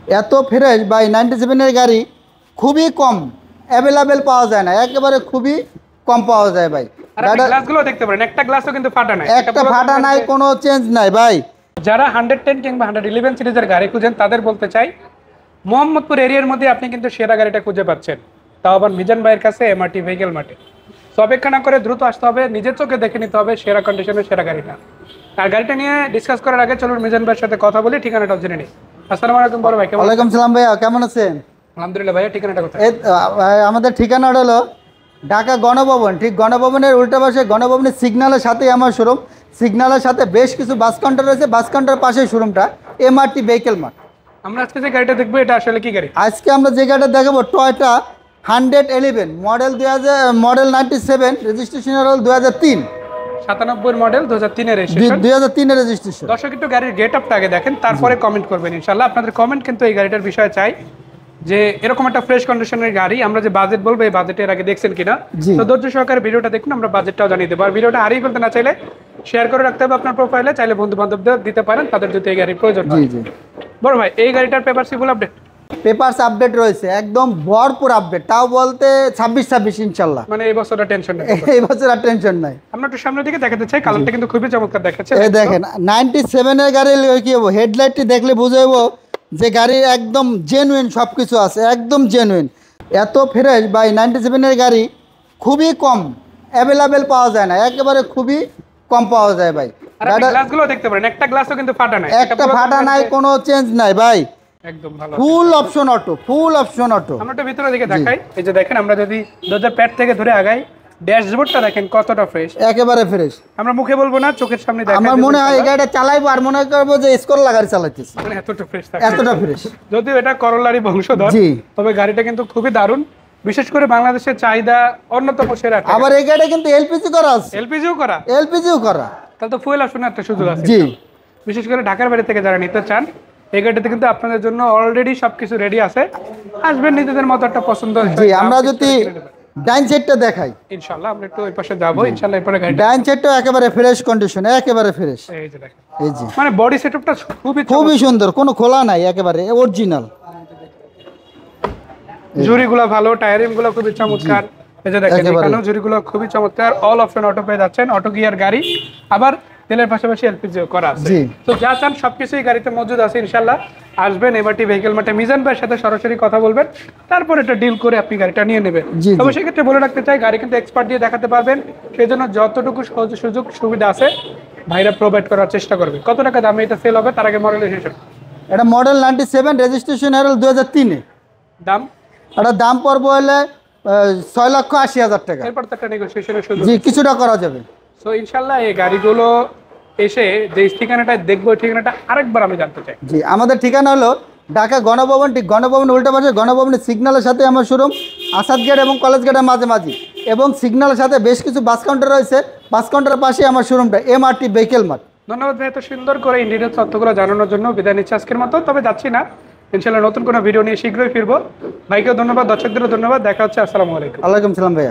এত ফ্রেশ ভাই 97 এর গাড়ি খুবই কম অ্যাভেলেবেল পাওয়া যায় না, একেবারে খুবই কম পাওয়া যায় ভাই। আর আপনি গ্লাসগুলো দেখতে পারেন, একটা গ্লাসও কিন্তু ফাটা নাই, একটা ফাটা নাই, কোনো চেঞ্জ নাই ভাই। যারা 110 কিংবা 111 সিরিজের গাড়ি খুঁজেন তাদের বলতে চাই, মোহাম্মদপুর এরিয়ার মধ্যে আপনি কিন্তু সেরা গাড়িটা খুঁজে পাচ্ছেন, তাও আবার মিজান ভাইয়ের কাছে এমআরটি ভেহিকেল মার্টে। তো অপেক্ষা না করে দ্রুত আসতে হবে, নিজের চোখে দেখে নিতে হবে সেরা কন্ডিশনের সেরা গাড়িটা। আর গাড়িটা নিয়ে ডিসকাস করার আগে চলুন মিজান ভাইয়ের সাথে কথা বলি, ঠিকানাটাও জেনে নিই। আসসালামু আলাইকুম বড় ভাই, কেমন? ওয়ালাইকুম সালাম ভাইয়া, কেমন আছেন? আলহামদুলিল্লাহ ভাইয়া, ঠিকানাটা কোথায়? আমাদের ঠিকানাটা হলো ঢাকা গণভবন, ঠিক গণভবনের উল্টা পাশে, গণভবনের সিগন্যালের সাথেই আমার শোরুম। সিগন্যালের সাথে বেশ কিছু বাস কাউন্টার রয়েছে, বাস কাউন্টার পাশেই শোরুমটা, এমআরটি ভেহিকেল মার্ট। আমরা আজকে যে গাড়িটা দেখবো এটা আসলে কি গাড়ি? আজকে আমরা যে গাড়িটা দেখাবো টয়োটা 111 মডেল 97, রেজিস্ট্রেশন হল 2003, 97 মডেল 2003 এর রেজিস্ট্রেশন, 2003 এর রেজিস্ট্রেশন। দর্শক একটু গাড়ির গেট আপটা আগে দেখেন, তারপরে কমেন্ট করবেন ইনশাআল্লাহ। আপনাদের কমেন্ট কিন্তু এই গাড়িটার বিষয়ে চাই, যে এরকম একটা ফ্রেশ কন্ডিশনের গাড়ি আমরা যে বাজেট বলবো এই বাজেটের আগে দেখছেন কিনা। তো ধৈর্য সহকারে ভিডিওটা দেখুন, আমরা বাজেটটাও জানিয়ে দেবো। আর ভিডিওটা হারিয়ে ফেলতে না চাইলে শেয়ার করে রাখতে হবে আপনার প্রোফাইলে, চাইলে বন্ধু বান্ধবদের দিতে পারেন, তাদের যদি এই গাড়ির প্রয়োজন হয়। বড় ভাই, এই গাড়িটার papers full update? Papers update রয়েছে, একদম ভরপুর আপডেট, তাও বলতে 26 ইনশাল্লাহ। মানে এই বছরটা টেনশন নেই, এই বছর আর টেনশন নাই। আমরা একটু সামনের দিকে দেখাতে চাই, কালারটা কিন্তু খুবই চমৎকার দেখাচ্ছে। এই দেখেন 97 এর গাড়ি কি হবো, হেডলাইটটি দেখলে বুঝে যাবো যে গাড়ির একদম জেনুইন সব কিছু আছে, একদম জেনুইন। এত ফ্রেশ ভাই 97 এর গাড়ি খুবই কম অ্যাভেলেবেল পাওয়া যায় না, একেবারে খুবই কম পাওয়া যায় ভাই। আর আপনি গ্লাসগুলো দেখতে পারেন, একটা গ্লাসও কিন্তু ফাটা নাই, একটা ফাটা নাই, কোনো চেঞ্জ নাই ভাই, একদম ভালো। Full option auto, full option auto. আমরা একটু ভিতরের দিকে দেখাই। এই যে দেখেন, আমরা যদি দরজার প্যাড থেকে ধরে আগাই, ড্যাশবোর্ডটা দেখেন কতটা ফ্রেশ, একেবারে ফ্রেশ। আমরা মুখে বলবো না, চোখের সামনে দেখাই। আমার মনে হয় এই গাড়িটা চালাইবো আর মনে করবো যে স্কোর লাগাই চালাইতেছি, মানে এতটা ফ্রেশ থাকে, এতটা ফ্রেশ। যদিও এটা করোলারই বংশধর, তবে গাড়িটা কিন্তু খুবই দারুণ, বিশেষ করে বাংলাদেশের চাহিদা অন্যতম সেরা। আবার এই গাড়িটা কিন্তু এলপিজি করা আছে, এলপিজিও করা, এলপিজিও করা, তাহলে তো ফুয়েল অপশনের একটা সুযোগ আছে। জি, বিশেষ করে ঢাকার বাড়ি থেকে যারা নিতে চান, এই গাড়িতে কিন্তু আপনাদের জন্য অলরেডি সবকিছু রেডি আছে। আসবেন নিজেদের মতো একটা পছন্দ। জি, আমরা যদি ডাইন সাইডটা দেখাই, ইনশাআল্লাহ আমরা একটু ওই পাশে যাব ইনশাআল্লাহ। এরপরে গাড়ি ডাইন সাইডটা একেবারে ফ্রেশ কন্ডিশন, একেবারে ফ্রেশ। এই যে দেখেন, এই যে মানে বডি সেটআপটা খুবই সুন্দর, কোনো খোলা নাই, একেবারে অরিজিনাল। জুরিগুলো ভালো, টায়ারিংগুলো খুবই চমৎকার। এই যে দেখেন এখানেও জুরিগুলো খুবই চমৎকার। অল অপশন অটো পেয়ে যাচ্ছেন, অটো গিয়ার গাড়ি, আবার তেলের পাশাপাশি এলপিজিও করা আছে। তো যা চান সবকিছুই গাড়িতে মজুদ আছে ইনশাআল্লাহ। আসবেন এমআরটি ভেহিকেল মার্টে, মিজান ভাইয়ের সাথে সরাসরি কথা বলবেন, তারপর এটা ডিল করে আপনি গাড়িটা নিয়ে নেবেন। তবে সেক্ষেত্রে বলে রাখতে চাই, গাড়ি কিন্তু এক্সপার্ট দিয়ে দেখাতে পারবেন, সেই জন্য যতটুকু সুযোগ সুবিধা আছে ভাইরা প্রোভাইড করার চেষ্টা করবে। কত টাকা দামে এটা সেল হবে তার আগে মডেল হিসেবে? এটা মডেল 97, রেজিস্ট্রেশন হল 2003 দাম? এটা দাম পড়বে হলে 6,80,000 টাকা। এরপর তো একটা নেগোসিয়েশনের সুযোগ, জি, কিছুটা করা যাবে। সো ইনশাআল্লাহ এই গাড়িগুলো এসে যে ঠিকানাটা দেখবো, ঠিকানাটা আরেকবার আমি জানতে চাই। জি, আমাদের ঠিকানা হলো ঢাকা গণভবন, ঠিক গণভবন উল্টা পাশে, গণভবনের সিগন্যালের সাথে আমার শোরুম, আসাদ গেট এবং কলেজ গেটের মাঝামাঝি, এবং সিগন্যালের সাথে বেশ কিছু বাস কাউন্টার রয়েছে, বাস কাউন্টারের পাশে আমার শোরুমটা, এমআরটি ভেহিকেল মার্ট। ধন্যবাদ ভাই এত সুন্দর করে ইন্ডিয়ান তথ্যগুলো জানানোর জন্য। বিদায় নিচ্ছি আজকের মতো, তবে যাচ্ছি না, ইনশাআল্লাহ নতুন কোনো ভিডিও নিয়ে শীঘ্রই ফিরবো। ভাইকেও ধন্যবাদ, দর্শকদেরও ধন্যবাদ, দেখা হচ্ছে। আসসালামু আলাইকুম। ওয়ালাইকুম সালাম ভাইয়া।